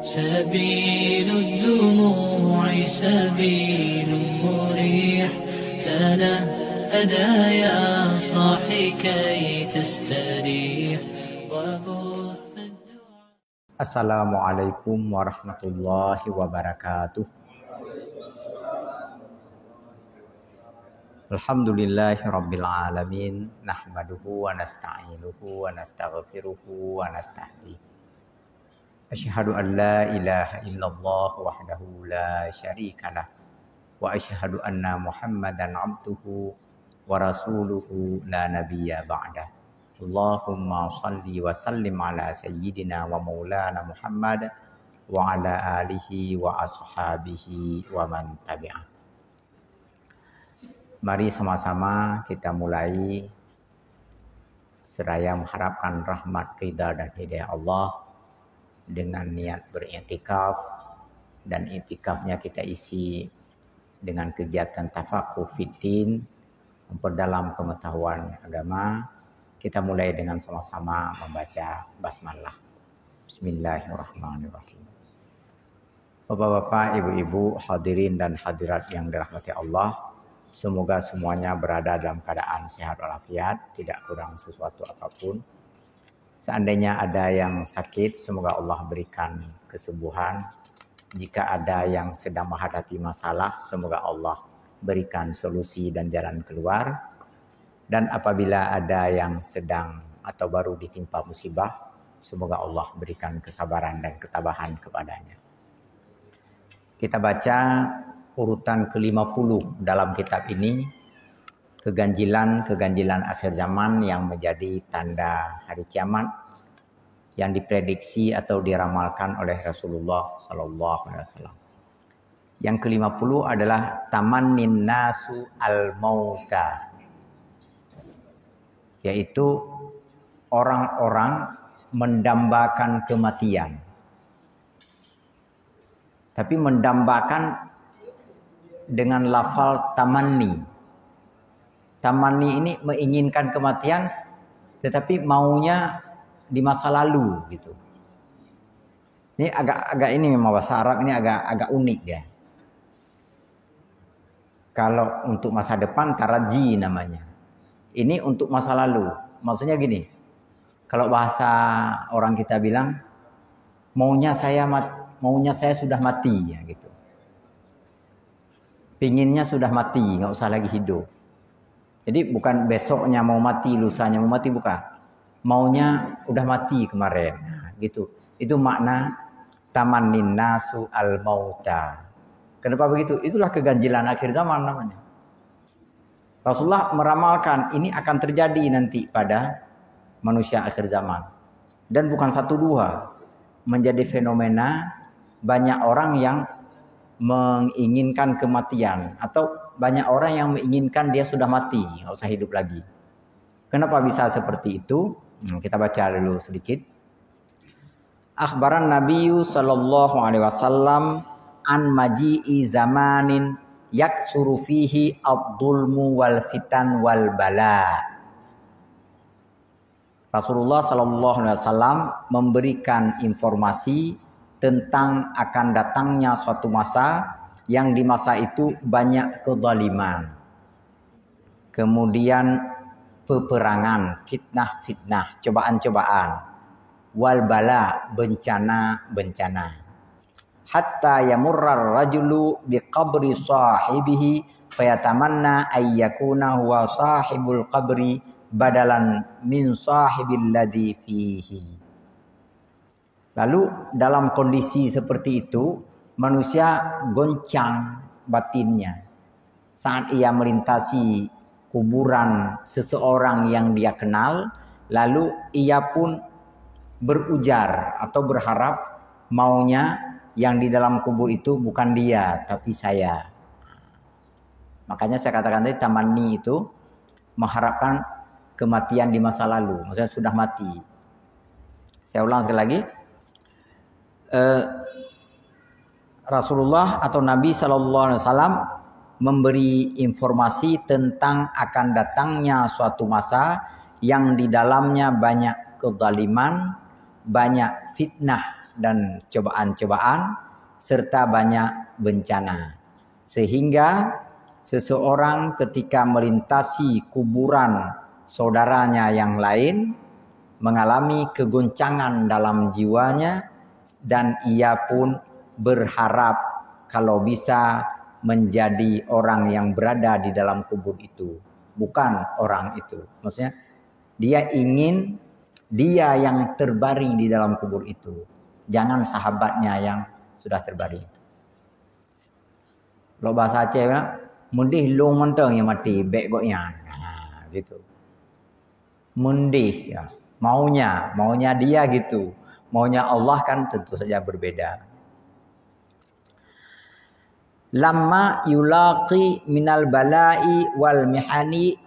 سبيل الدموع سبيل مريح تنهدى يا صاحي كي تستريح وبث الدعاء. Assalamualaikum warahmatullahi wabarakatuh. Alhamdulillahi rabbil alamin, nahmaduhu wa nasta'inuhu wa nastaghfiruhu wa nastahdihi. Asyhadu an la ilaha illallah wahdahu la syarikalah wa asyhadu anna Muhammadan abduhu wa rasuluhu la nabiyya ba'dah. Allahumma salli wa sallim ala sayyidina wa maulana Muhammad wa ala alihi wa ashabihi wa man tabi'ah. Mari sama-sama kita mulai seraya mengharapkan rahmat, ridha dan hidayah Allah dengan niat beriktikaf, dan iktikafnya kita isi dengan kegiatan tafakuh fiddin, memperdalam pengetahuan agama. Kita mulai dengan sama-sama membaca basmalah. Bismillahirrahmanirrahim. Bapak-bapak, ibu-ibu, hadirin dan hadirat yang dirahmati Allah, semoga semuanya berada dalam keadaan sehat walafiat, tidak kurang sesuatu apapun. Seandainya ada yang sakit, semoga Allah berikan kesembuhan. Jika ada yang sedang menghadapi masalah, semoga Allah berikan solusi dan jalan keluar. Dan apabila ada yang sedang atau baru ditimpa musibah, semoga Allah berikan kesabaran dan ketabahan kepadanya. Kita baca urutan ke-50 dalam kitab ini, keganjilan akhir zaman yang menjadi tanda hari kiamat yang diprediksi atau diramalkan oleh Rasulullah SAW. Yang ke-50 adalah tamannin nasu al-mauta, yaitu orang-orang mendambakan kematian. Tapi mendambakan dengan lafal tamanni. Tamanni ini menginginkan kematian, tetapi maunya di masa lalu gitu. Ini agak ini memang bahasa Arab ini agak unik ya. Kalau untuk masa depan taraji namanya. Ini untuk masa lalu. Maksudnya gini. Kalau bahasa orang kita bilang maunya saya sudah mati ya gitu. Pinginnya sudah mati, nggak usah lagi hidup. Jadi bukan besoknya mau mati, lusanya mau mati, bukan. Maunya udah mati kemarin, nah, gitu. Itu makna tamannin nasu al-mauta. Kenapa begitu? Itulah keganjilan akhir zaman namanya. Rasulullah meramalkan ini akan terjadi nanti pada manusia akhir zaman. Dan bukan satu dua. Menjadi fenomena banyak orang yang menginginkan kematian, atau banyak orang yang menginginkan dia sudah mati, nggak usah hidup lagi. Kenapa bisa seperti itu? Kita baca dulu sedikit. Akhbaran Nabi sallallahu alaihi wasallam an maji'i zamanin yaksuru fihi ad-dhulmu wal fitan wal bala. Rasulullah sallallahu alaihi wasallam memberikan informasi tentang akan datangnya suatu masa yang di masa itu banyak kezaliman, kemudian peperangan, fitnah, cobaan-cobaan, wal bala, bencana. Hatta yamurrar rajulu biqabri sahibihi fayatamanna ayyakuna huwa sahibul qabri badalan min sahibil ladzi fihi. Lalu dalam kondisi seperti itu, manusia goncang batinnya saat ia melintasi kuburan seseorang yang dia kenal, lalu ia pun berujar atau berharap maunya yang di dalam kubur itu bukan dia, tapi saya. Makanya saya katakan tadi tamanni itu mengharapkan kematian di masa lalu, maksudnya sudah mati. Saya ulang sekali lagi. Rasulullah atau Nabi sallallahu alaihi wasallam memberi informasi tentang akan datangnya suatu masa yang di dalamnya banyak kezaliman, banyak fitnah, dan cobaan-cobaan serta banyak bencana. Sehingga seseorang ketika melintasi kuburan saudaranya yang lain mengalami kegoncangan dalam jiwanya dan ia pun berharap kalau bisa menjadi orang yang berada di dalam kubur itu, bukan orang itu. Maksudnya dia ingin dia yang terbaring di dalam kubur itu, jangan sahabatnya yang sudah terbaring. Kalau bahasa Aceh mendih long menteng yang mati baik goknya. Nah, gitu. Mendih ya. Maunya dia gitu. Maunya Allah kan tentu saja berbeda. Lamma yulaqi minal bala'i wal mihani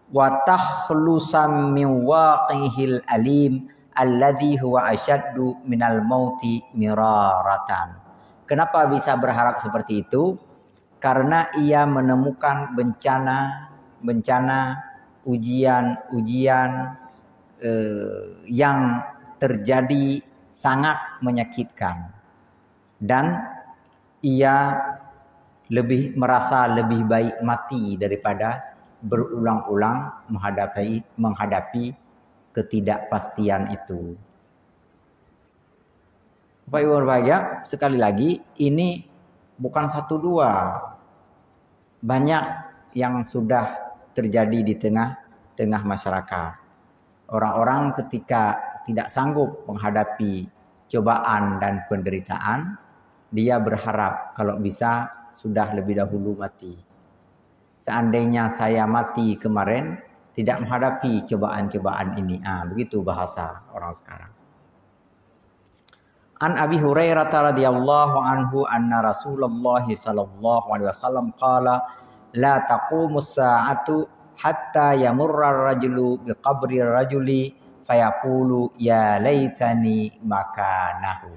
wa takhlusam min waqihil alim alladhi huwa asyaddu minal mauti miraratan. Kenapa bisa berharap seperti itu? Karena ia menemukan bencana, ujian yang terjadi sangat menyakitkan. Dan ia merasa lebih baik mati daripada berulang-ulang menghadapi ketidakpastian itu. Bapak Ibu berbahagia, sekali lagi ini bukan satu dua, banyak yang sudah terjadi di tengah masyarakat. Orang-orang ketika tidak sanggup menghadapi cobaan dan penderitaan, dia berharap kalau bisa sudah lebih dahulu mati. Seandainya saya mati kemarin, tidak menghadapi cobaan-cobaan ini. Begitu bahasa orang sekarang. An Abi Hurairah radhiyallahu anhu anna Rasulullah sallallahu alaihi wasallam qala la taqumus sa'atu hatta yamurra ar-rajulu biqabri ar-rajuli fayaqulu ya laitani makanahu.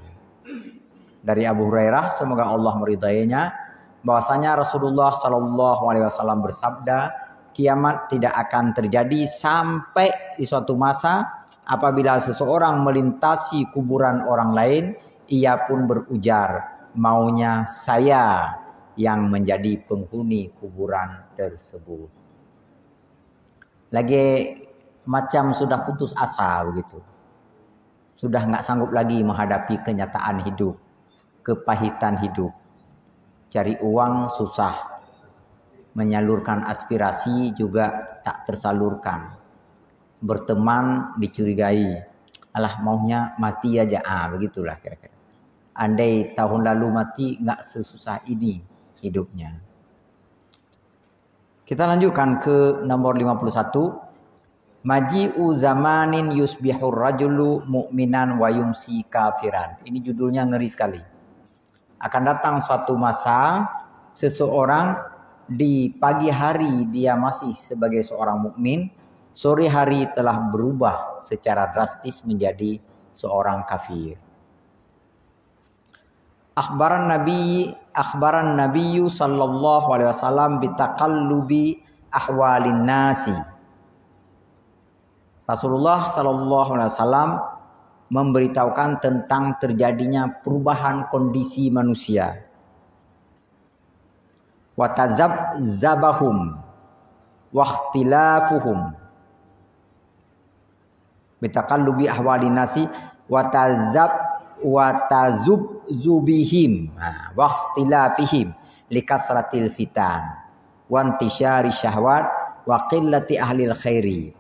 Dari Abu Hurairah, semoga Allah meridainya, bahwasanya Rasulullah sallallahu alaihi wasallam bersabda, kiamat tidak akan terjadi sampai di suatu masa apabila seseorang melintasi kuburan orang lain, ia pun berujar, maunya saya yang menjadi penghuni kuburan tersebut. Lagi macam sudah putus asa begitu. Sudah nggak sanggup lagi menghadapi kenyataan hidup, kepahitan hidup. Cari uang susah, menyalurkan aspirasi juga tak tersalurkan. Berteman dicurigai, alah maunya mati aja, begitulah kira-kira. Andai tahun lalu mati nggak sesusah ini hidupnya. Kita lanjutkan ke nomor 51. Maji'u zamanin yusbihur rajulu mu'minan wa yumsi kafiran. Ini judulnya ngeri sekali. Akan datang suatu masa seseorang di pagi hari dia masih sebagai seorang mukmin, sore hari telah berubah secara drastis menjadi seorang kafir. Akhbaran Nabiyyu sallallahu alaihi wasallam bitaqallubi ahwalin nasi. Rasulullah sallallahu alaihi wasallam memberitahukan tentang terjadinya perubahan kondisi manusia. Wa tazabzabahum wa ikhtilafuhum. Bitaqallubi ahwalin nasi wa tazubzubihim wa ikhtilafihim likasratil fitan wa intishari syahwat wa qillati ahlil khairi.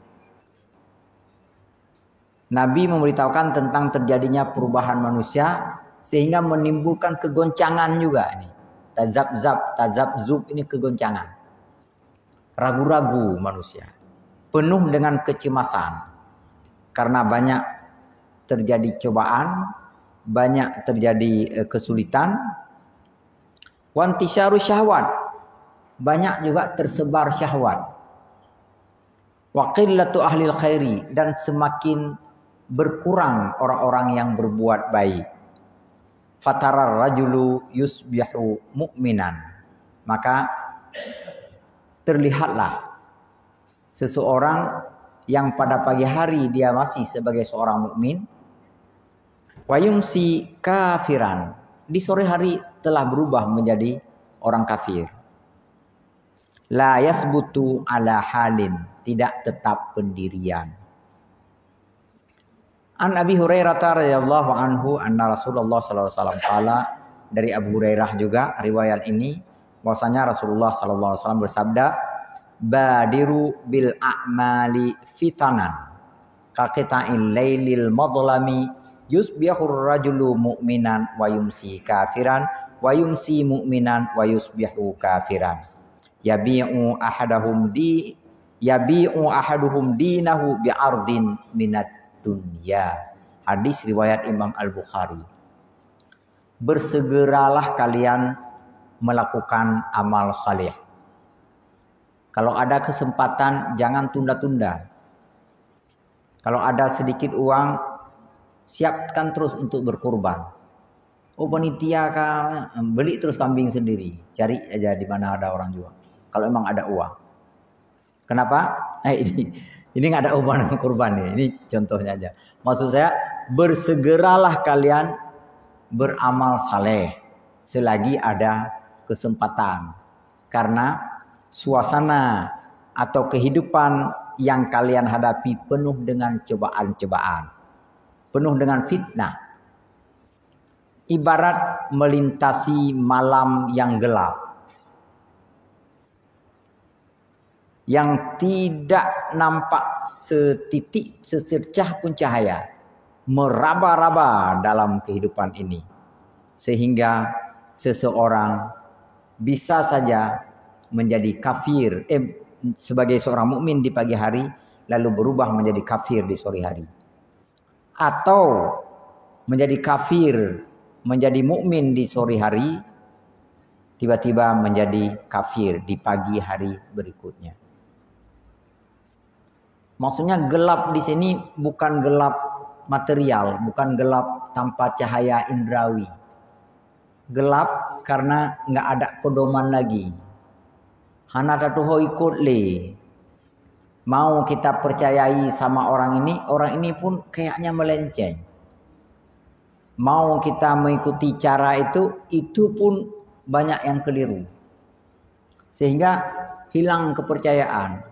Nabi memberitahukan tentang terjadinya perubahan manusia sehingga menimbulkan kegoncangan juga ini. Tazabzub ini kegoncangan. Ragu-ragu manusia. Penuh dengan kecemasan. Karena banyak terjadi cobaan, banyak terjadi kesulitan. Wantisyaru syahwat. Banyak juga tersebar syahwat. Wa qillatu ahlil khairi, dan semakin berkurang orang-orang yang berbuat baik. Fatarar rajulu yusbihu mu'minan. Maka terlihatlah seseorang yang pada pagi hari dia masih sebagai seorang mukmin, Wa yumsi kafiran. Di sore hari telah berubah menjadi orang kafir. La yasbutu ala halin, tidak tetap pendirian. An Abi Hurairah radhiyallahu anhu anna Rasulullah sallallahu alaihi wasallam qala, dari Abu Hurairah juga riwayat ini bahwasanya Rasulullah sallallahu alaihi wasallam bersabda, badiru bil a'mali fitanan kaqita'il lailil madlami yusbihur rajulu mu'minan wa yumsi kafiran wa yumsi mu'minan wa yusbihu kafiran yabi'u ahaduhum dinahu bi'ardin minad dunya. Hadis riwayat Imam Al-Bukhari. Bersegeralah kalian melakukan amal saleh. Kalau ada kesempatan jangan tunda-tunda. Kalau ada sedikit uang, siapkan terus untuk berkurban. Oh panitia kah, beli terus kambing sendiri. Cari aja di mana ada orang jual. Kalau memang ada uang. Kenapa? Ini nggak ada uang kurban nih. Ini contohnya aja. Maksud saya, bersegeralah kalian beramal saleh selagi ada kesempatan. Karena suasana atau kehidupan yang kalian hadapi penuh dengan cobaan-cobaan. Penuh dengan fitnah. Ibarat melintasi malam yang gelap. Yang tidak nampak setitik, secercah pun cahaya. Meraba-raba dalam kehidupan ini. Sehingga seseorang bisa saja menjadi kafir. Sebagai seorang mukmin di pagi hari, lalu berubah menjadi kafir di sore hari. Atau menjadi kafir, menjadi mukmin di sore hari, tiba-tiba menjadi kafir di pagi hari berikutnya. Maksudnya gelap di sini bukan gelap material, bukan gelap tanpa cahaya indrawi. Gelap karena nggak ada pedoman lagi. Hana tatuho ikut le. Mau kita percayai sama orang ini pun kayaknya melenceng. Mau kita mengikuti cara itu pun banyak yang keliru. Sehingga hilang kepercayaan.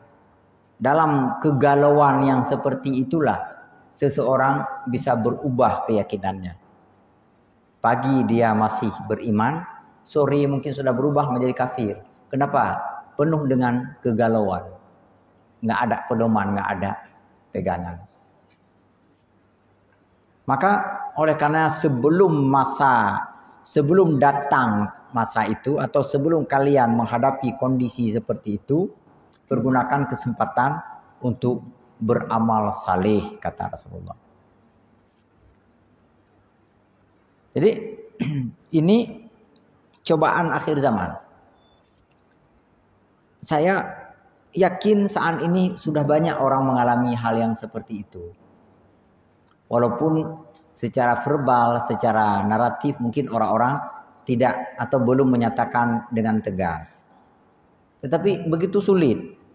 Dalam kegalauan yang seperti itulah seseorang bisa berubah keyakinannya. Pagi dia masih beriman, sore mungkin sudah berubah menjadi kafir. Kenapa? Penuh dengan kegalauan. Nggak ada pedoman, nggak ada pegangan. Maka oleh karena sebelum datang masa itu atau sebelum kalian menghadapi kondisi seperti itu, pergunakan kesempatan untuk beramal saleh, kata Rasulullah. Jadi ini cobaan akhir zaman. Saya yakin saat ini sudah banyak orang mengalami hal yang seperti itu. Walaupun secara verbal, secara naratif mungkin orang-orang tidak atau belum menyatakan dengan tegas. Tetapi begitu sulit.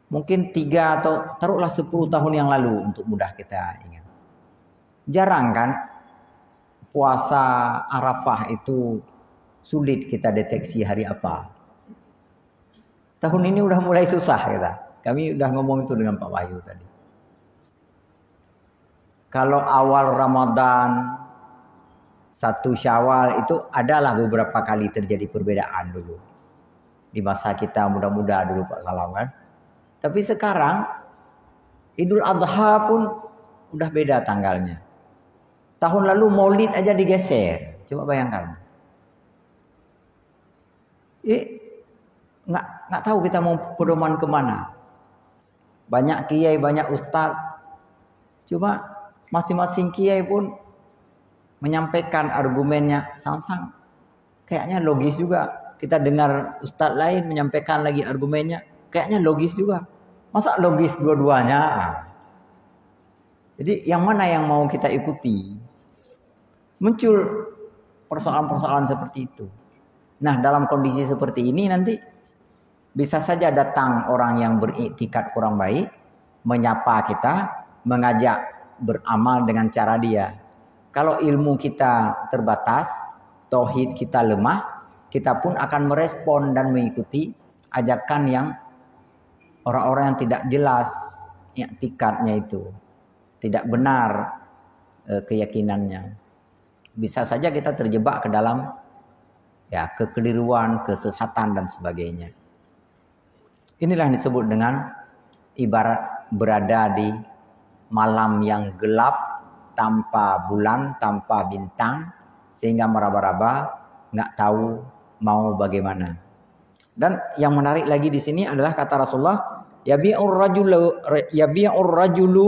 Mungkin 3 atau taruhlah 10 tahun yang lalu untuk mudah kita ingat. Jarang kan puasa Arafah itu sulit kita deteksi hari apa. Tahun ini udah mulai susah kita. Kami udah ngomong itu dengan Pak Wahyu tadi. Kalau awal Ramadan 1 Syawal itu adalah beberapa kali terjadi perbedaan dulu. Di masa kita muda-muda dulu Pak Salam kan. Tapi sekarang Idul Adha pun udah beda tanggalnya. Tahun lalu Maulid aja digeser. Coba bayangkan. Nggak tahu kita mau pedoman kemana. Banyak kiai, banyak ustadz. Cuma masing-masing kiai pun menyampaikan argumennya sang-sang. Kayaknya logis juga. Kita dengar ustadz lain menyampaikan lagi argumennya. Kayaknya logis juga. Masa logis dua-duanya? Jadi yang mana yang mau kita ikuti? Muncul persoalan-persoalan seperti itu. Nah, dalam kondisi seperti ini nanti bisa saja datang orang yang beriktikad kurang baik, menyapa kita, mengajak beramal dengan cara dia. Kalau ilmu kita terbatas, tauhid kita lemah, kita pun akan merespon dan mengikuti ajakan yang orang-orang yang tidak jelas i'tikadnya itu, tidak benar keyakinannya. Bisa saja kita terjebak ke dalam kekeliruan, kesesatan dan sebagainya. Inilah yang disebut dengan ibarat berada di malam yang gelap tanpa bulan, tanpa bintang, sehingga meraba-raba nggak tahu mau bagaimana. Dan yang menarik lagi di sini adalah kata Rasulullah, yabi'ur rajulu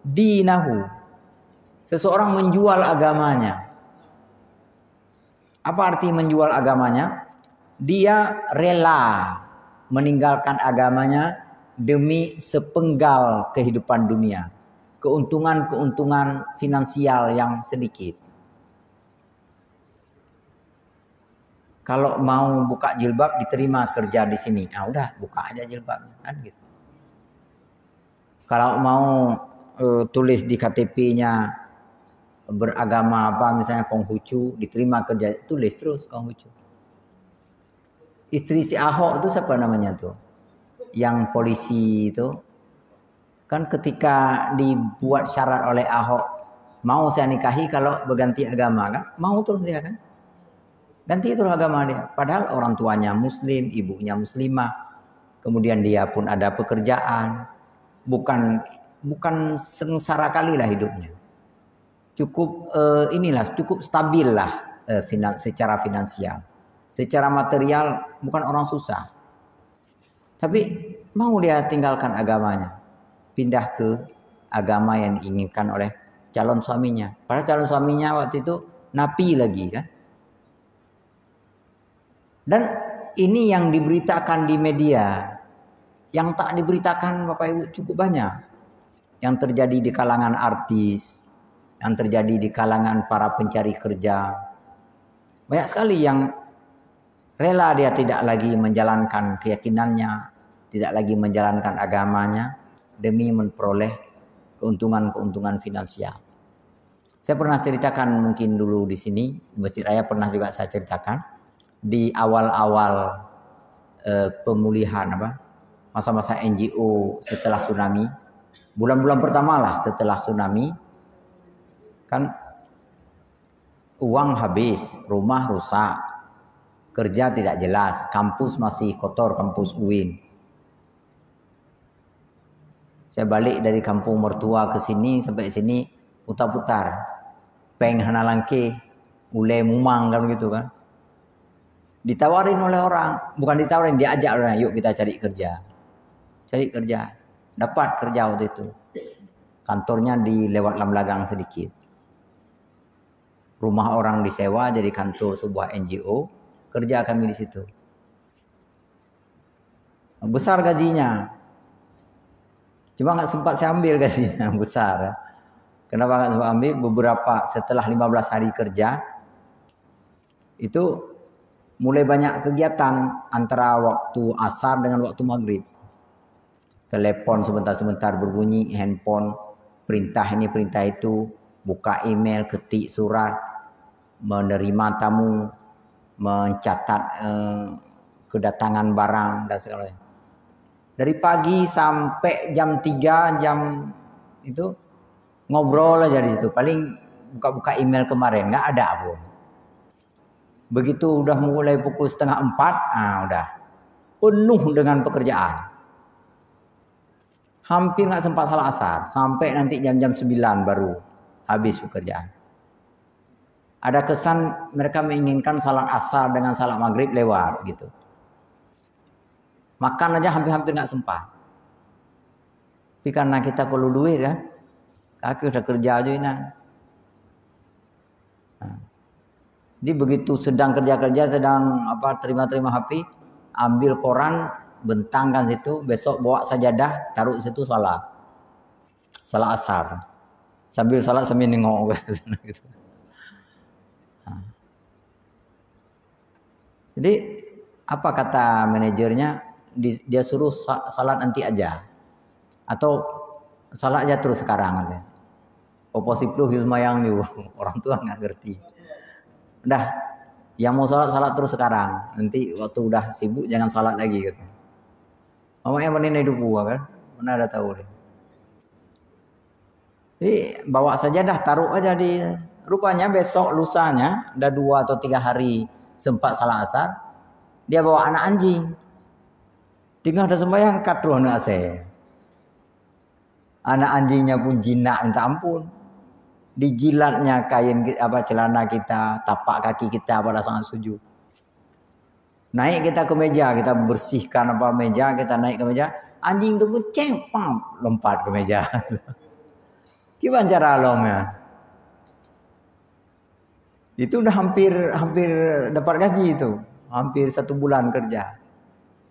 dinahu. Seseorang menjual agamanya. Apa arti menjual agamanya? Dia rela meninggalkan agamanya demi sepenggal kehidupan dunia. Keuntungan-keuntungan finansial yang sedikit. Kalau mau buka jilbab diterima kerja di sini. Udah buka aja jilbabnya kan gitu. Kalau mau tulis di KTP-nya beragama apa misalnya Konghucu, diterima kerja, tulis terus Konghucu. Istri si Ahok itu siapa namanya tuh? Yang polisi itu kan ketika dibuat syarat oleh Ahok, mau saya nikahi kalau berganti agama kan? Mau terus dia kan? Ganti terus agama dia. Padahal orang tuanya muslim, ibunya muslimah. Kemudian dia pun ada pekerjaan. Bukan sengsara kali lah hidupnya. Cukup cukup stabil lah secara finansial. Secara material bukan orang susah. Tapi mau dia tinggalkan agamanya. Pindah ke agama yang diinginkan oleh calon suaminya. Padahal calon suaminya waktu itu napi lagi kan. Dan ini yang diberitakan di media. Yang tak diberitakan Bapak Ibu cukup banyak. Yang terjadi di kalangan artis. Yang terjadi di kalangan para pencari kerja. Banyak sekali yang rela dia tidak lagi menjalankan keyakinannya, tidak lagi menjalankan agamanya demi memperoleh keuntungan-keuntungan finansial. Saya pernah ceritakan mungkin dulu di sini, di Masjid Raya pernah juga saya ceritakan di awal-awal pemulihan masa-masa NGO setelah tsunami, bulan-bulan pertama lah setelah tsunami. Kan uang habis, rumah rusak, kerja tidak jelas, kampus masih kotor, kampus UIN. Saya balik dari kampung mertua ke sini sampai sini putar-putar. Peng Hanalangke, Ule Mumang kan gitu kan. Ditawarin oleh orang, bukan ditawarin, diajak orang, yuk kita cari kerja. Cari kerja. Dapat kerja waktu itu. Kantornya di lewat Lamlagang sedikit. Rumah orang disewa jadi kantor sebuah NGO, kerja kami di situ. Besar gajinya. Cuma nggak sempat saya ambil gajinya, besar. Kenapa nggak sempat ambil? Beberapa setelah 15 hari kerja, itu mulai banyak kegiatan antara waktu asar dengan waktu maghrib. Telepon sebentar-sebentar berbunyi, handphone, perintah ini perintah itu, buka email, ketik surat, menerima tamu, mencatat kedatangan barang dan segala macam. Dari pagi sampai jam 3 jam itu ngobrol aja di situ. Paling buka-buka email kemarin nggak ada pun. Begitu udah mulai pukul 3:30, udah penuh dengan pekerjaan. Hampir nggak sempat salat asar sampai nanti jam-jam 9 baru habis pekerjaan. Ada kesan mereka menginginkan salat asar dengan salat maghrib lewat gitu. Makan aja hampir-hampir nggak sempat. Tapi karena kita perlu duit kan, kaki udah kerja aja ini. Jadi begitu sedang kerja-kerja, sedang terima-terima HP, ambil koran, bentangkan situ, besok bawa sajadah, taruh situ salat asar. Sambil salat sambil nengok gitu. Jadi apa kata manajernya? Dia suruh salat nanti aja, atau salat aja terus sekarang. Popo sipluh semayang nih, orang tua nggak ngerti. Udah, yang mau salat terus sekarang. Nanti waktu udah sibuk jangan salat lagi gitu. Mamanya mana hidup gua kan? Mana ada tahu deh. Jadi bawa saja dah, taruh aja di. Rupanya besok lusanya ada 2 atau 3 hari sempat salat asar, dia bawa anak anjing. Tinggal ada sembahyang katruh anak saya. Anak anjingnya pun jinak minta ampun. Dijilatnya kain celana kita, tapak kaki kita pada saat sujud. Naik kita ke meja, kita bersihkan meja, kita naik ke meja, anjing itu pun cempam lompat ke meja. Gimana cara lomnya? Itu udah hampir dapat gaji itu, hampir 1 bulan kerja.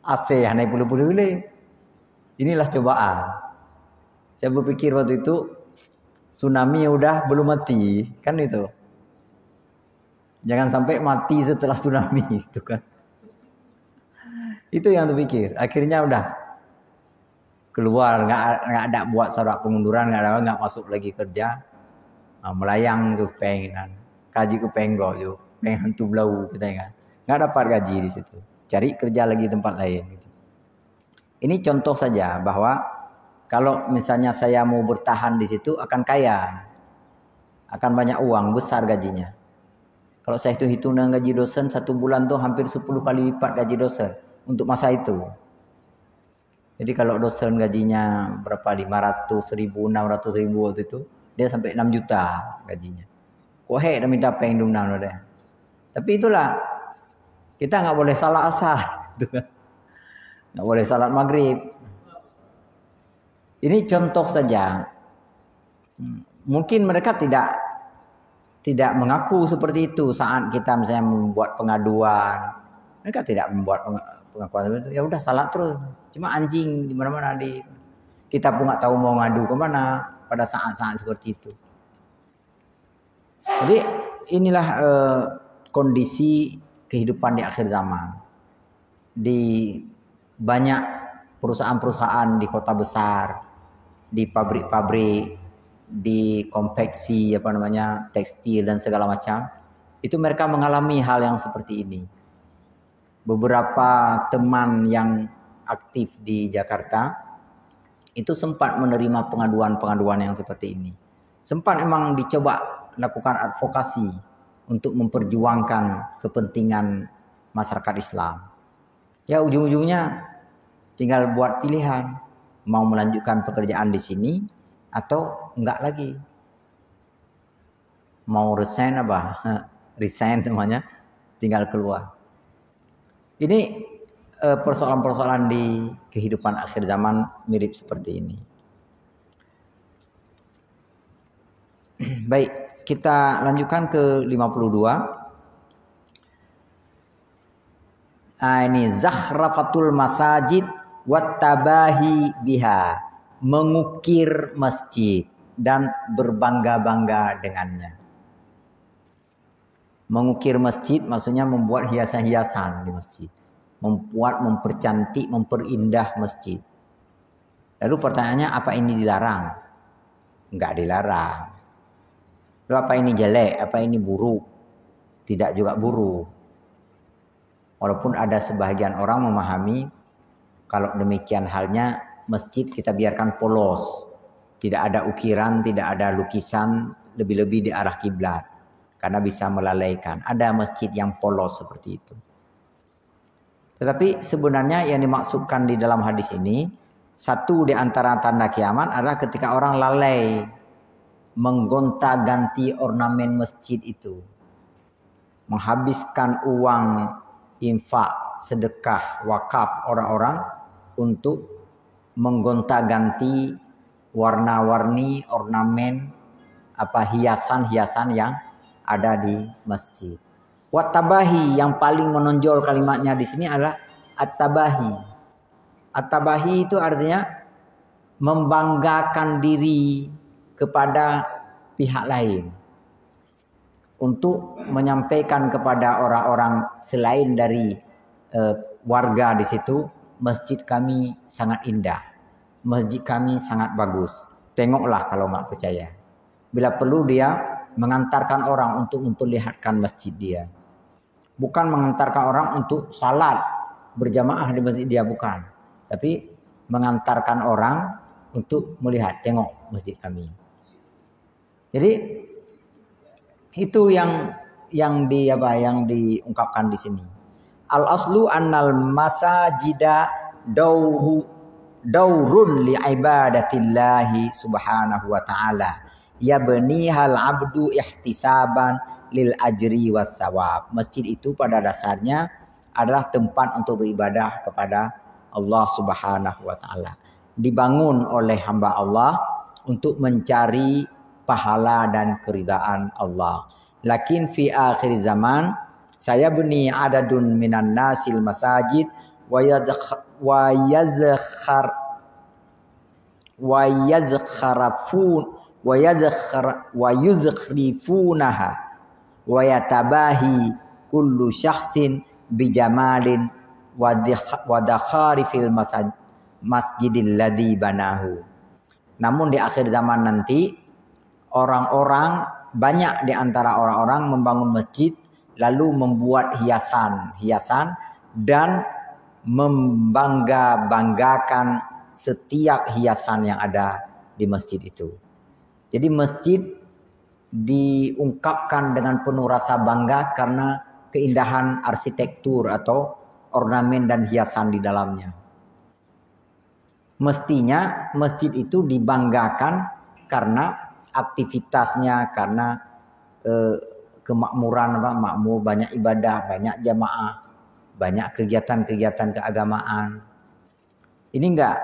AC naik puluh-puluh. Inilah cobaan. Saya berpikir waktu itu tsunami udah belum mati, kan itu. Jangan sampai mati setelah tsunami itu kan. Itu yang terpikir. Akhirnya udah keluar, nggak ada buat surat pengunduran, nggak masuk lagi kerja. Melayang tuh pengen, kaji ke penggok tuh, pengen hantu belau kita kan. Nggak dapat gaji di situ. Cari kerja lagi tempat lain. Gitu. Ini contoh saja bahwa kalau misalnya saya mau bertahan di situ akan kaya, akan banyak uang, besar gajinya. Kalau saya hitung dengan gaji dosen 1 bulan tuh hampir 10 kali lipat gaji dosen untuk masa itu. Jadi kalau dosen gajinya berapa 500.000, 600.000 waktu itu, dia sampai 6 juta gajinya. Kohek dah minta peng dumnang udah. Tapi itulah kita nggak boleh salat asar, nggak boleh salat maghrib. Ini contoh saja. Mungkin mereka tidak mengaku seperti itu saat kita misalnya membuat pengaduan. Mereka tidak membuat pengakuan itu. Ya udah salat terus. Cuma anjing di mana-mana kita pun nggak tahu mau ngadu kemana pada saat-saat seperti itu. Jadi inilah kondisi kehidupan di akhir zaman. Di banyak perusahaan-perusahaan di kota besar, di pabrik-pabrik, di konveksi tekstil dan segala macam, itu mereka mengalami hal yang seperti ini. Beberapa teman yang aktif di Jakarta itu sempat menerima pengaduan-pengaduan yang seperti ini. Sempat memang dicoba lakukan advokasi untuk memperjuangkan kepentingan masyarakat Islam. Ya ujung-ujungnya tinggal buat pilihan. Mau melanjutkan pekerjaan di sini atau enggak lagi. Mau resign resign namanya, tinggal keluar. Ini persoalan-persoalan di kehidupan akhir zaman mirip seperti ini. Baik, kita lanjutkan ke 52. Ini zakhrafatul masajid wattabahi biha, mengukir masjid dan berbangga-bangga dengannya. Mengukir masjid maksudnya membuat hiasan-hiasan di masjid, mempercantik, memperindah masjid. Lalu pertanyaannya, apa ini dilarang? Enggak dilarang. Lalu apa ini jelek? Apa ini buruk? Tidak juga buruk. Walaupun ada sebahagian orang memahami kalau demikian halnya masjid kita biarkan polos. Tidak ada ukiran, tidak ada lukisan, lebih-lebih di arah kiblat. Karena bisa melalaikan. Ada masjid yang polos seperti itu. Tetapi sebenarnya yang dimaksudkan di dalam hadis ini, satu di antara tanda kiamat adalah ketika orang lalai menggonta-ganti ornamen masjid itu. Menghabiskan uang infak, sedekah, wakaf orang-orang untuk menggonta-ganti warna-warni ornamen hiasan-hiasan yang ada di masjid. Wattabahi, yang paling menonjol kalimatnya di sini adalah at-tabahi. At-tabahi itu artinya membanggakan diri kepada pihak lain untuk menyampaikan kepada orang-orang selain dari warga di situ, masjid kami sangat indah, masjid kami sangat bagus. Tengoklah kalau nggak percaya. Bila perlu dia mengantarkan orang untuk memperlihatkan masjid dia. Bukan mengantarkan orang untuk salat berjamaah di masjid dia, bukan. Tapi mengantarkan orang untuk melihat, tengok masjid kami. Jadi itu yang diungkapkan di sini. Al aslu annal masajida daurun li ibadatillahi subhanahu wa ta'ala. Yabnihal abdu ihtisaban lil ajri was sawab. Masjid itu pada dasarnya adalah tempat untuk beribadah kepada Allah Subhanahu wa taala. Dibangun oleh hamba Allah untuk mencari pahala dan keridaan Allah. Lakin fi akhir zaman saya bani adadun minan nasil masajid wa yuzkhrifunaha wa yatabahi kullu syakhsin bijamalin wa dakharifil masjidil ladzi banahu. Namun di akhir zaman nanti banyak di antara orang-orang membangun masjid lalu membuat hiasan dan membanggakan setiap hiasan yang ada di masjid itu. Jadi masjid diungkapkan dengan penuh rasa bangga karena keindahan arsitektur atau ornamen dan hiasan di dalamnya. Mestinya masjid itu dibanggakan karena aktivitasnya, karena kemakmuran, makmur, banyak ibadah, banyak jamaah, banyak kegiatan-kegiatan keagamaan. Ini enggak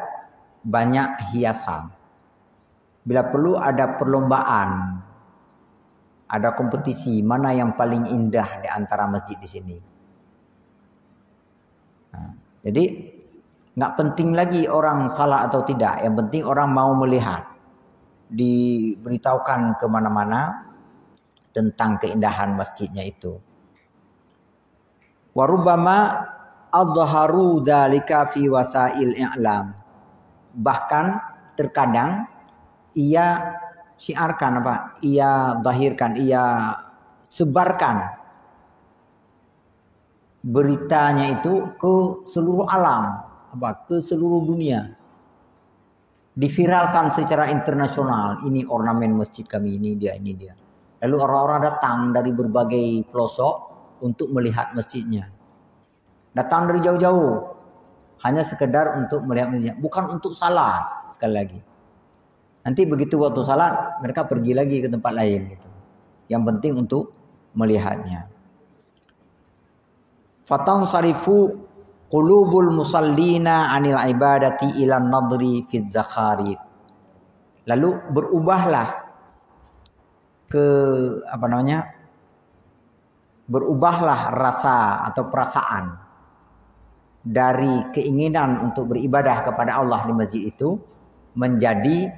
banyak hiasan. Bila perlu ada perlombaan, ada kompetisi mana yang paling indah di antara masjid di sini. Nah, jadi nggak penting lagi orang salah atau tidak, yang penting orang mau melihat. Diberitahukan kemana-mana tentang keindahan masjidnya itu. Warubama adharu dzalika fi wasail i'lam. Bahkan terkadang ia syiarkan ia zahirkan, ia sebarkan beritanya itu ke seluruh alam, ke seluruh dunia. Diviralkan secara internasional, ini ornamen masjid kami, ini dia. Lalu orang-orang datang dari berbagai pelosok untuk melihat masjidnya. Datang dari jauh-jauh hanya sekedar untuk melihat masjidnya, bukan untuk salat. Sekali lagi, nanti begitu waktu salat mereka pergi lagi ke tempat lain gitu. Yang penting untuk melihatnya. Fatang sarifu qulubul musallina anil ibadati ilan nadri fid zakharif. Lalu berubahlah rasa atau perasaan dari keinginan untuk beribadah kepada Allah di masjid itu menjadi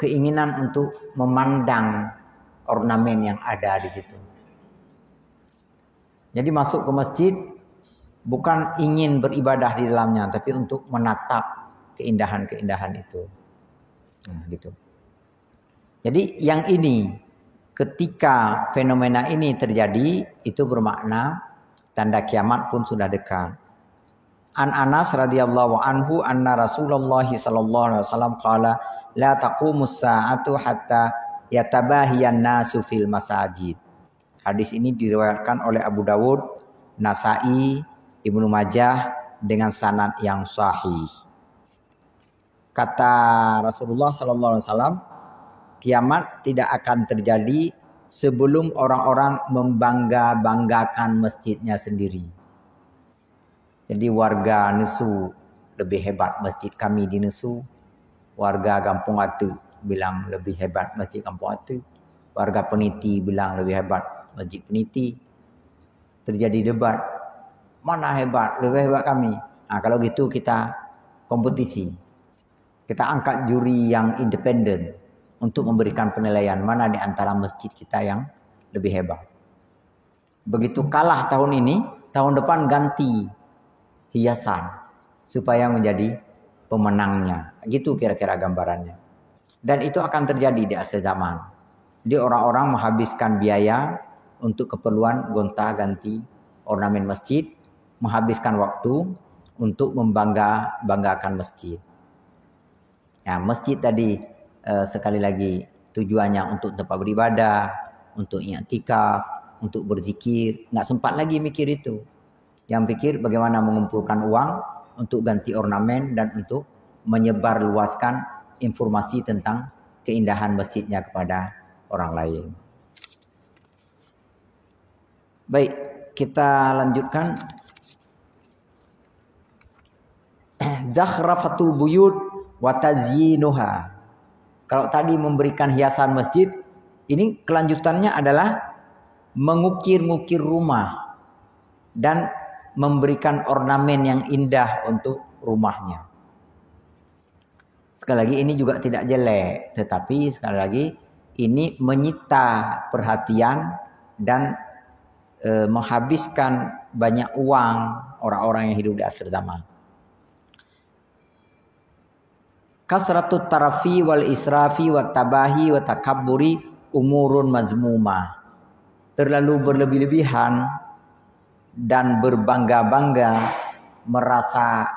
keinginan untuk memandang ornamen yang ada di situ. Jadi masuk ke masjid bukan ingin beribadah di dalamnya, tapi untuk menatap keindahan-keindahan itu. Nah, gitu. Jadi yang ini, ketika fenomena ini terjadi, itu bermakna tanda kiamat pun sudah dekat. An Anas radhiyallahu anhu anna Rasulullah sallallahu alaihi wasallam qala la taqumus sa'atu hatta yatabahiyan nasu fil masajid. Hadis ini diriwayatkan oleh Abu Dawud, Nasa'i, Ibnu Majah dengan sanad yang sahih. Kata Rasulullah sallallahu alaihi wasallam, kiamat tidak akan terjadi sebelum orang-orang membangga-banggakan masjidnya sendiri. Jadi warga Nesu lebih hebat masjid kami di Nesu. Warga Kampung Atu bilang lebih hebat masjid Kampung Atu. Warga Peniti bilang lebih hebat masjid Peniti. Terjadi debat. Mana hebat? Lebih hebat kami. Nah, kalau gitu kita kompetisi. Kita angkat juri yang independen untuk memberikan penilaian mana di antara masjid kita yang lebih hebat. Begitu kalah tahun ini, tahun depan ganti hiasan supaya menjadi pemenangnya. Gitu kira-kira gambarannya. Dan itu akan terjadi di akhir zaman. Jadi orang-orang menghabiskan biaya untuk keperluan gonta-ganti ornamen masjid, menghabiskan waktu untuk membanggakan masjid. Ya, masjid tadi sekali lagi tujuannya untuk tempat beribadah, untuk i'tikaf, untuk berzikir. Nggak sempat lagi mikir itu. Yang pikir bagaimana mengumpulkan uang untuk ganti ornamen dan untuk menyebarluaskan informasi tentang keindahan masjidnya kepada orang lain. Baik, kita lanjutkan. Zakhrafatul buyut wa tazyinuha. Kalau tadi memberikan hiasan masjid, ini kelanjutannya adalah mengukir-ngukir rumah dan memberikan ornamen yang indah untuk rumahnya. Sekali lagi ini juga tidak jelek, tetapi sekali lagi ini menyita perhatian dan menghabiskan banyak uang orang-orang yang hidup di akhir zaman. Kasratut tarafi wal israfi wat tabahi wat takabburi umurun mazmumah. Terlalu berlebih-lebihan dan berbangga-bangga, merasa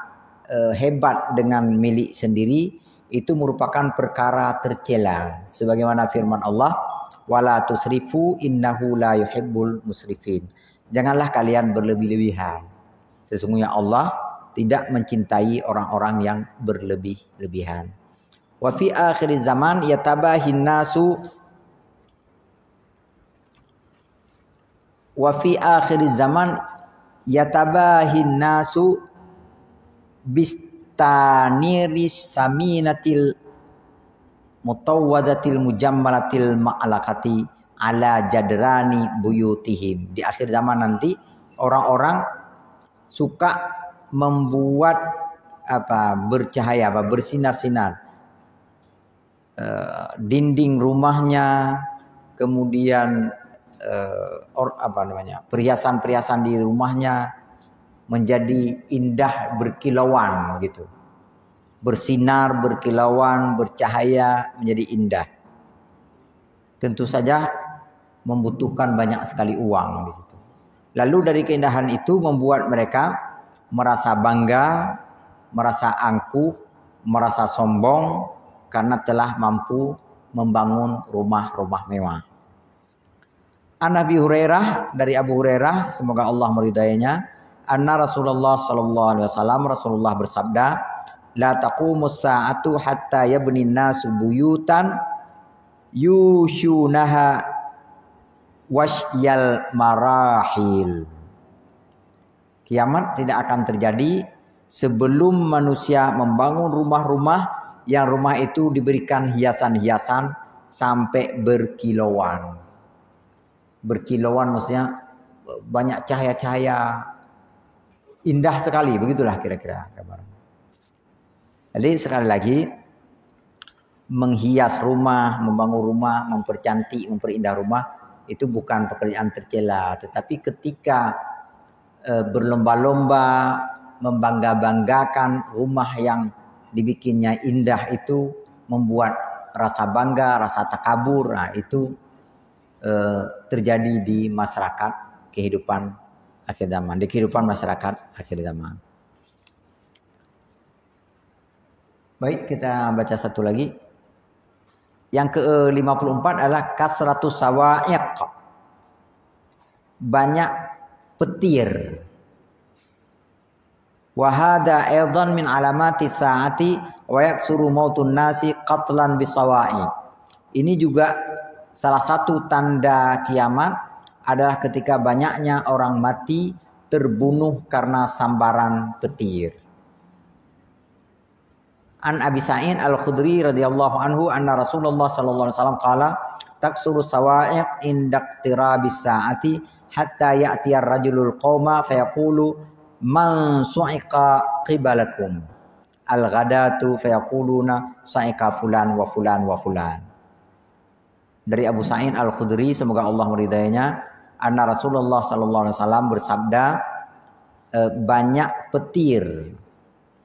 hebat dengan milik sendiri, itu merupakan perkara tercela. Sebagaimana firman Allah, wala tusrifu innahu la yuhibbul musrifin. Janganlah kalian berlebih-lebihan. Sesungguhnya Allah tidak mencintai orang-orang yang berlebih-lebihan. Wa fi akhir zaman yatabahin nasu wa fi akhir zaman yatabahin nasu bistaniris saminatil mutawwadatil mujammalatil ma'alakati ala jadrani buyutihim. Di akhir zaman nanti orang-orang suka membuat bercahaya, bersinar-sinar dinding rumahnya, kemudian perhiasan-perhiasan di rumahnya menjadi indah berkilauan gitu. Bersinar, berkilauan, bercahaya, menjadi indah. Tentu saja membutuhkan banyak sekali uang di situ. Lalu dari keindahan itu membuat mereka merasa bangga, merasa angkuh, merasa sombong karena telah mampu membangun rumah-rumah mewah. An Abi Hurairah, dari Abu Hurairah, semoga Allah meridainya, anna Rasulullah sallallahu alaihi wasallam, Rasulullah bersabda, la taqumus sa'atu hatta yabni nasu buyutan yushunaha wasyal marahil. Kiamat tidak akan terjadi sebelum manusia membangun rumah-rumah yang rumah itu diberikan hiasan-hiasan sampai berkilauan. Berkilauan maksudnya banyak cahaya-cahaya, indah sekali, begitulah kira-kira gambaran. Jadi sekali lagi, menghias rumah, membangun rumah, mempercantik, memperindah rumah, itu bukan pekerjaan tercela. Tetapi ketika berlomba-lomba, membangga-banggakan rumah yang dibikinnya indah itu, membuat rasa bangga, rasa takabur, nah itu terjadi di masyarakat kehidupan akhir zaman, di kehidupan masyarakat akhir zaman. Baik, kita baca satu lagi. Yang ke-54 adalah kasratus sawa'iq. Banyak petir. Wa hadza aidan min alamati saati wa yaksuru mautun nasi qatlan bisawa'iq. Ini juga salah satu tanda kiamat adalah ketika banyaknya orang mati terbunuh karena sambaran petir. An Abi Sa'id Al-Khudri radhiyallahu anhu anna Rasulullah sallallahu alaihi wasallam qala taksuru sawa'iq inda iqtirabis sa'ati hatta ya'ti ar-rajulul qauma fayaqulu man su'iqa qibalakum al-ghadatu fayaquluna sa'iqa fulan wa fulan wa fulan. Dari Abu Sa'id Al-Khudri, semoga Allah meridainya, anna Rasulullah sallallahu alaihi wasallam bersabda, banyak petir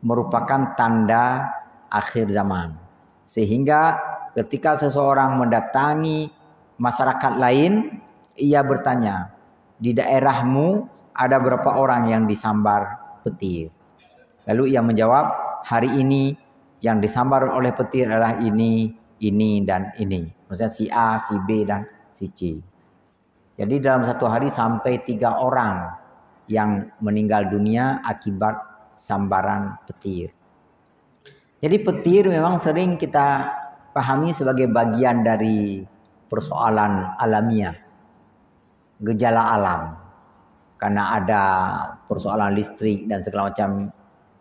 merupakan tanda akhir zaman, sehingga Ketika seseorang mendatangi masyarakat lain, ia bertanya, di daerahmu ada berapa orang yang disambar petir? Lalu ia menjawab, hari ini yang disambar oleh petir adalah ini, dan ini. Maksudnya si A, si B, dan si C. Jadi dalam satu hari sampai 3 orang yang meninggal dunia akibat sambaran petir. Jadi petir memang sering kita pahami sebagai bagian dari persoalan alamiah, gejala alam. Karena ada persoalan listrik dan segala macam,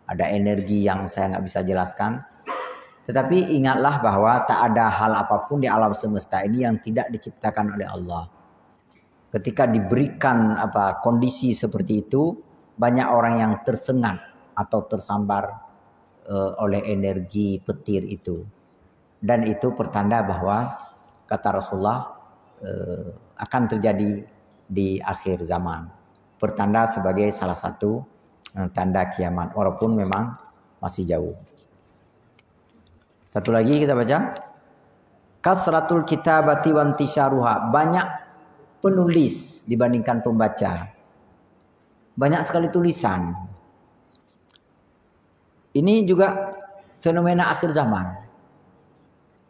ada energi yang saya nggak bisa jelaskan. Tetapi ingatlah bahwa tak ada hal apapun di alam semesta ini yang tidak diciptakan oleh Allah. Ketika diberikan kondisi seperti itu, banyak orang yang tersengat atau tersambar oleh energi petir itu. Dan itu pertanda bahwa kata Rasulullah akan terjadi di akhir zaman. Pertanda sebagai salah satu tanda kiamat, walaupun memang masih jauh. Satu lagi kita baca. Kasratul kitabati wantisyaruha. Banyak penulis dibandingkan pembaca. Banyak sekali tulisan. Ini juga fenomena akhir zaman.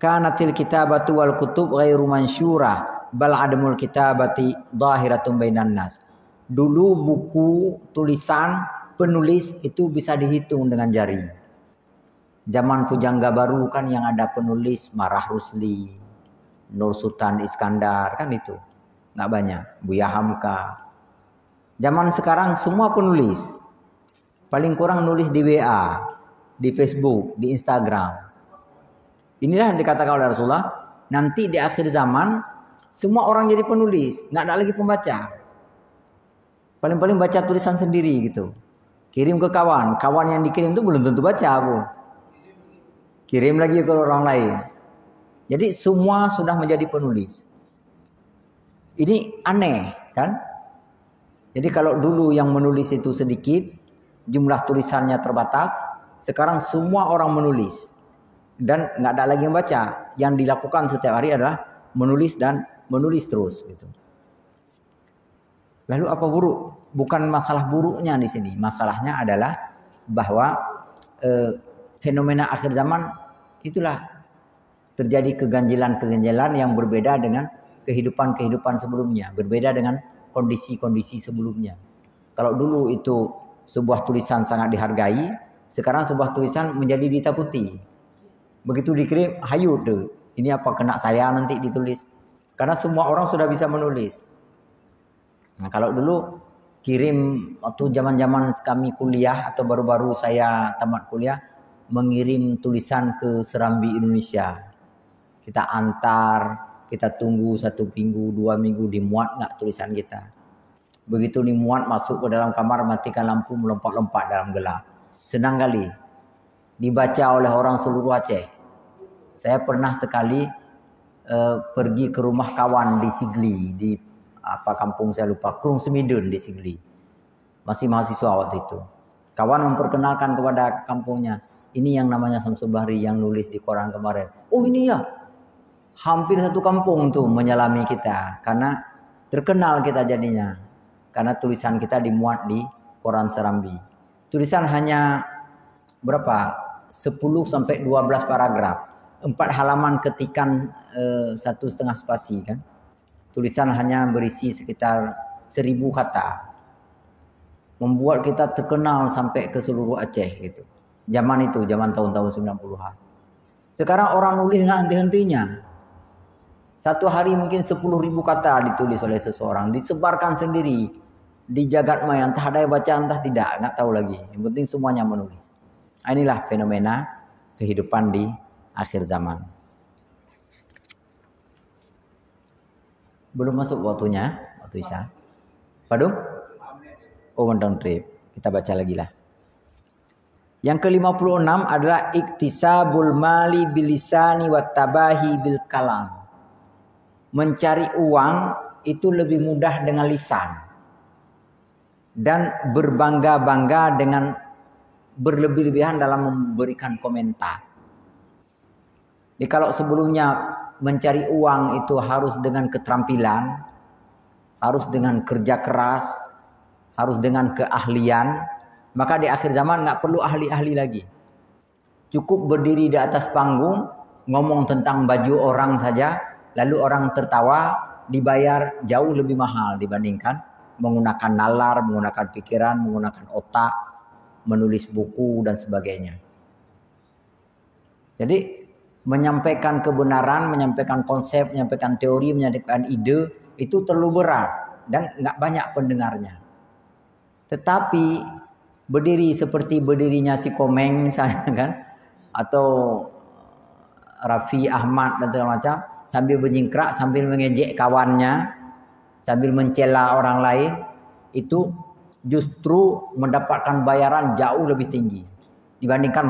Kanatil kitabatu wal kutub ghairu mansyurah bal adamul kitabati dhahiratun bainan nas. Dulu buku, tulisan, penulis itu bisa dihitung dengan jari. Zaman Pujangga Baru kan yang ada penulis Marah Rusli, Nur Sultan Iskandar, kan itu. Nggak banyak. Buya Hamka. Zaman sekarang semua penulis. Paling kurang nulis di WA, di Facebook, di Instagram. Inilah yang dikatakan oleh Rasulullah, nanti di akhir zaman semua orang jadi penulis, nggak ada lagi pembaca. Paling-paling baca tulisan sendiri gitu. Kirim ke kawan, kawan yang dikirim itu belum tentu baca, Bu. Kirim lagi ke orang lain. Jadi semua sudah menjadi penulis. Ini aneh, kan? Jadi kalau dulu yang menulis itu sedikit, jumlah tulisannya terbatas, sekarang semua orang menulis. Dan nggak ada lagi yang baca. Yang dilakukan setiap hari adalah menulis dan menulis terus gitu. Lalu apa buruk? Bukan masalah buruknya di sini. Masalahnya adalah bahwa fenomena akhir zaman itulah terjadi keganjilan-keganjilan yang berbeda dengan kehidupan-kehidupan sebelumnya, berbeda dengan kondisi-kondisi sebelumnya. Kalau dulu itu sebuah tulisan sangat dihargai, sekarang sebuah tulisan menjadi ditakuti. Begitu dikirim, hayu tuh. Ini apa kena saya nanti ditulis. Karena semua orang sudah bisa menulis. Nah, kalau dulu kirim waktu zaman-zaman kami kuliah atau baru-baru saya tamat kuliah, mengirim tulisan ke Serambi Indonesia. Kita antar, kita tunggu 1 minggu, 2 minggu, dimuat nggak tulisan kita. Begitu dimuat, masuk ke dalam kamar, matikan lampu, melompat-lompat dalam gelap. Senang kali. Dibaca oleh orang seluruh Aceh. Saya pernah sekali pergi ke rumah kawan di Sigli, di kampung saya lupa, Krung Semidun di Sigli. Masih mahasiswa waktu itu. Kawan memperkenalkan kepada kampungnya, ini yang namanya Samsul Bahri yang nulis di koran kemarin. Oh ini ya. Hampir satu kampung tuh menyelami kita karena terkenal kita jadinya. Karena tulisan kita dimuat di koran Serambi. Tulisan hanya berapa? 10 sampai 12 paragraf. 4 halaman ketikan 1,5 spasi kan. Tulisan hanya berisi sekitar 1000 kata. Membuat kita terkenal sampai ke seluruh Aceh gitu. Zaman itu, zaman tahun-tahun 90-an. Sekarang orang nulis nggak henti-hentinya. Satu hari mungkin 10.000 kata ditulis oleh seseorang, disebarkan sendiri di jagat maya, entah ada yang baca entah tidak, nggak tahu lagi. Yang penting semuanya menulis. Inilah fenomena kehidupan di akhir zaman. Belum masuk waktunya, waktu Isya. Padung? Oh, mendong trip. Kita baca lagi lah. Yang ke-56 adalah iktisabul mali bilisani wattabahi bil kalam. Mencari uang itu lebih mudah dengan lisan. Dan berbangga-bangga dengan berlebih-lebihan dalam memberikan komentar. Jadi kalau sebelumnya mencari uang itu harus dengan keterampilan, harus dengan kerja keras, harus dengan keahlian, maka di akhir zaman nggak perlu ahli-ahli lagi. Cukup berdiri di atas panggung, ngomong tentang baju orang saja, lalu orang tertawa, dibayar jauh lebih mahal dibandingkan menggunakan nalar, menggunakan pikiran, menggunakan otak, menulis buku dan sebagainya. Jadi menyampaikan kebenaran, menyampaikan konsep, menyampaikan teori, menyampaikan ide itu terlalu berat dan nggak banyak pendengarnya. Tetapi berdiri seperti berdirinya si Komeng misalnya kan, atau Raffi Ahmad dan segala macam, sambil berjingkrak, sambil mengejek kawannya, sambil mencela orang lain, itu justru mendapatkan bayaran jauh lebih tinggi dibandingkan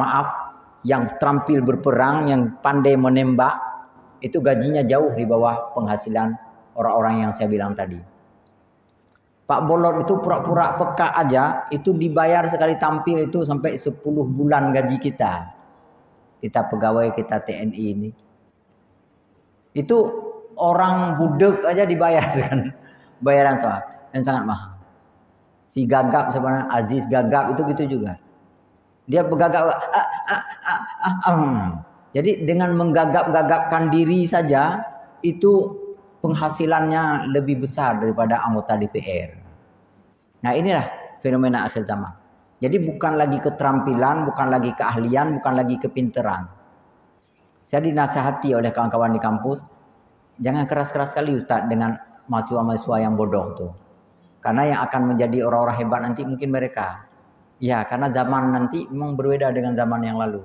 yang terampil berperang, yang pandai menembak, itu gajinya jauh di bawah penghasilan orang-orang yang saya bilang tadi. Pak Bolot itu pura-pura peka aja, itu dibayar sekali tampil itu sampai 10 bulan gaji kita. Kita pegawai, kita TNI ini. Itu orang budek aja dibayar kan. Bayaran yang sangat mahal. Si Gagap sebenarnya, Aziz Gagap itu gitu juga. Dia bergagap. Jadi dengan menggagap-gagapkan diri saja, itu penghasilannya lebih besar daripada anggota DPR. Nah inilah fenomena akhir zaman. Jadi bukan lagi keterampilan, bukan lagi keahlian, bukan lagi kepinteran. Saya dinasihati oleh kawan-kawan di kampus, jangan keras-keras sekali Ustaz dengan mahasiswa-mahasiswa yang bodoh tuh. Karena yang akan menjadi orang-orang hebat nanti mungkin mereka. Ya, karena zaman nanti memang berbeda dengan zaman yang lalu.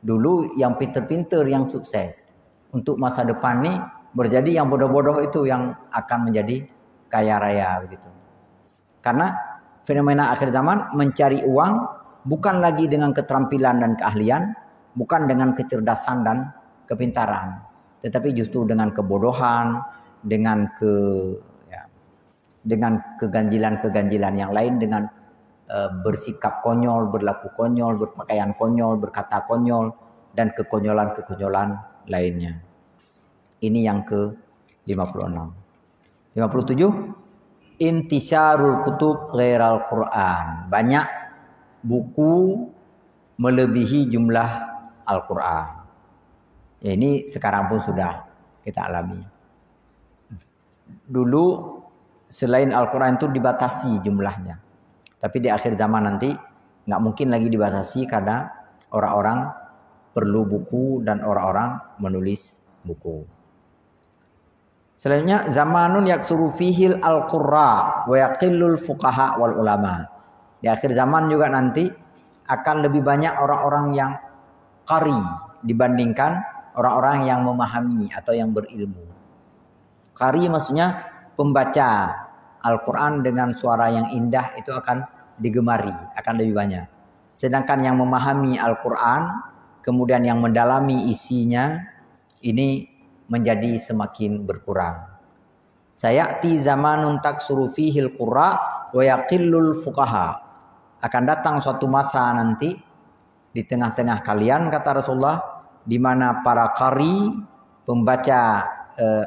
Dulu yang pinter-pinter yang sukses. Untuk masa depan nih, berjadi yang bodoh-bodoh itu yang akan menjadi kaya raya begitu. Karena fenomena akhir zaman mencari uang bukan lagi dengan keterampilan dan keahlian, bukan dengan kecerdasan dan kepintaran, tetapi justru dengan kebodohan, dengan keganjilan-keganjilan yang lain, dengan bersikap konyol, berlaku konyol, berpakaian konyol, berkata konyol, dan kekonyolan-kekonyolan lainnya. Ini yang ke-56. 57. Intisyarul kutub ghairal Quran. Banyak buku melebihi jumlah Al-Quran. Ya, ini sekarang pun sudah kita alami. Dulu selain Al-Quran itu dibatasi jumlahnya. Tapi di akhir zaman nanti nggak mungkin lagi dibatasi karena orang-orang perlu buku dan orang-orang menulis buku. Selanjutnya zamanun yaksuru fihil al-qurra wa yaqillul fuqaha wal ulama. Di akhir zaman juga nanti akan lebih banyak orang-orang yang qari dibandingkan orang-orang yang memahami atau yang berilmu. Qari maksudnya pembaca Al-Quran dengan suara yang indah itu akan digemari, akan lebih banyak. Sedangkan yang memahami Al-Quran, kemudian yang mendalami isinya, ini menjadi semakin berkurang. Sayati zamanun taksuru fihil qurra wa yaqillul fuqaha. Akan datang suatu masa nanti di tengah-tengah kalian, kata Rasulullah, di mana para qari, pembaca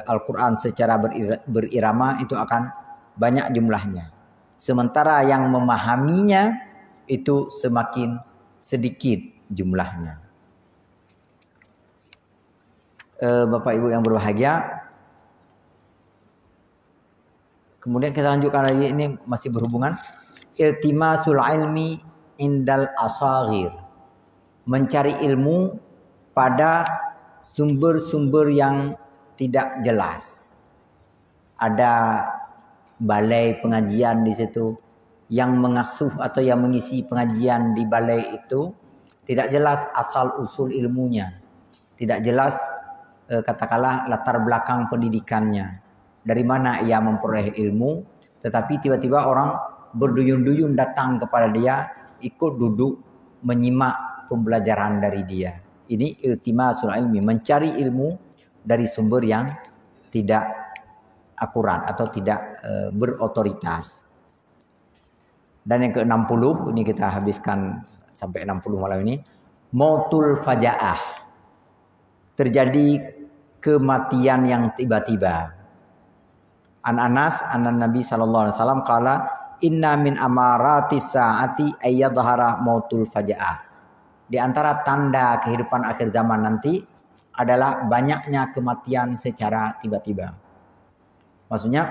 Al-Quran secara berirama itu akan banyak jumlahnya. Sementara yang memahaminya itu semakin sedikit jumlahnya. Bapak Ibu yang berbahagia, kemudian kita lanjutkan lagi, ini masih berhubungan. Iltimasul ilmi indal asaghir. Mencari ilmu pada sumber-sumber yang tidak jelas. Ada balai pengajian di situ, yang mengasuh atau yang mengisi pengajian di balai itu tidak jelas asal usul ilmunya, tidak jelas katakanlah latar belakang pendidikannya, dari mana ia memperoleh ilmu, tetapi tiba-tiba orang berduyun-duyun datang kepada dia, ikut duduk menyimak pembelajaran dari dia. Ini iltimasul ilmi, mencari ilmu dari sumber yang tidak akurat atau tidak berotoritas. Dan yang ke-60, ini kita habiskan sampai 60 malam ini, mautul fajaah. terjadi kematian yang tiba-tiba. An Anas anna Nabi sallallahu alaihi wasallam qala inna min amaratis saati ayyadhara mautul faja'ah. Di antara tanda kehidupan akhir zaman nanti adalah banyaknya kematian secara tiba-tiba. Maksudnya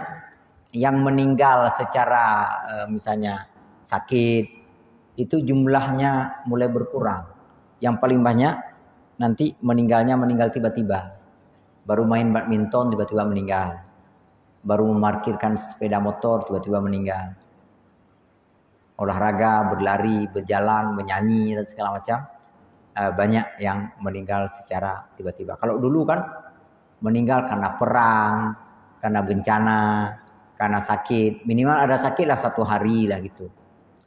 yang meninggal secara misalnya sakit itu jumlahnya mulai berkurang. Yang paling banyak nanti meninggal tiba-tiba. Baru main badminton tiba-tiba meninggal. Baru memarkirkan sepeda motor tiba-tiba meninggal. Olahraga, berlari, berjalan, menyanyi dan segala macam banyak yang meninggal secara tiba-tiba. Kalau dulu kan meninggal karena perang, karena bencana, karena sakit. Minimal ada sakit lah 1 hari lah gitu.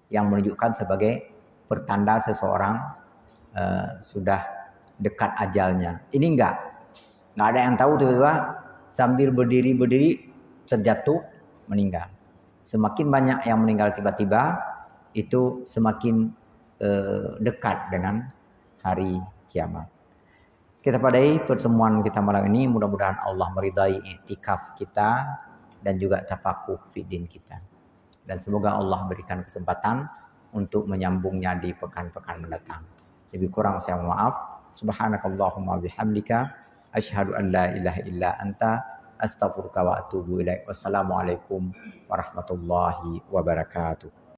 Yang menunjukkan sebagai pertanda seseorang sudah dekat ajalnya. Ini enggak ada yang tahu tiba-tiba sambil berdiri terjatuh meninggal. Semakin banyak yang meninggal tiba-tiba itu semakin dekat dengan hari kiamat. Kita padai pertemuan kita malam ini, mudah-mudahan Allah meridai i'tikaf kita dan juga tafakuh fiddin kita. Dan semoga Allah berikan kesempatan untuk menyambungnya di pekan-pekan mendatang. Lebih kurang saya mohon maaf. Subhanakallahumma bihamdika asyhadu an la ilaha illa anta astaghfiruka wa atubu ilaik. Wassalamualaikum warahmatullahi wabarakatuh.